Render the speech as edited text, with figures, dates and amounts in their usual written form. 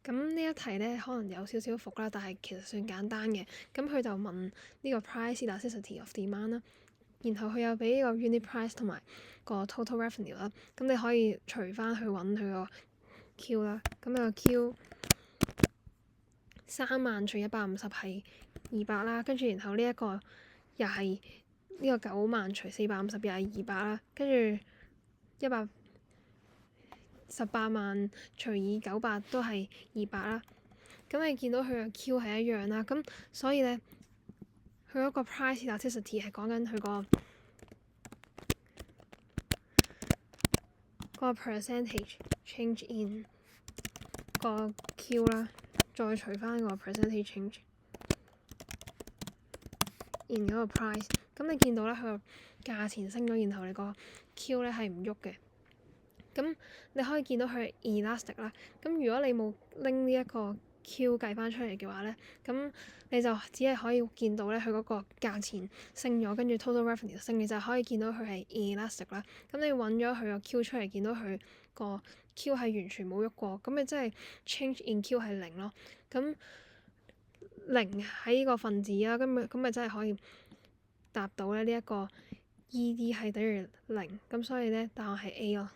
咁呢一題咧可能有少少複啦，但係其實算簡單嘅。咁佢就問呢個 price elasticity of demand 啦，然後佢有俾呢個 unit price 同埋個 total revenue 啦。咁你可以除翻去揾佢個 Q 啦。咁個 Q 30,000除150係200啦，跟住然後呢一個又係呢個9萬除450又係200啦，跟住118萬除以900都係200啦。咁你見到佢嘅 Q 係一樣啦，咁所以咧佢嗰個 price elasticity 係講緊佢個 percentage change in 個 Q 啦，再除翻個 percentage change in 嗰個 price。咁你見到咧佢個價錢升咗，然後你個 Q 咧係唔喐嘅。咁你可以見到佢係 elastic 啦。咁如果你冇拎呢一個 Q 計翻出嚟嘅話咧，咁你就只係可以見到咧佢嗰個價錢升咗，跟住 total revenue 升，你就可以見到佢係 elastic 啦。咁你揾咗佢個 Q 出嚟，見到佢個 Q 係完全冇喐過，咁你真係 change in Q 係零咯。咁零喺呢個分子啦，咁咪真係可以答到咧呢一個 ED 係等於0，咁所以咧答案係 A 咯。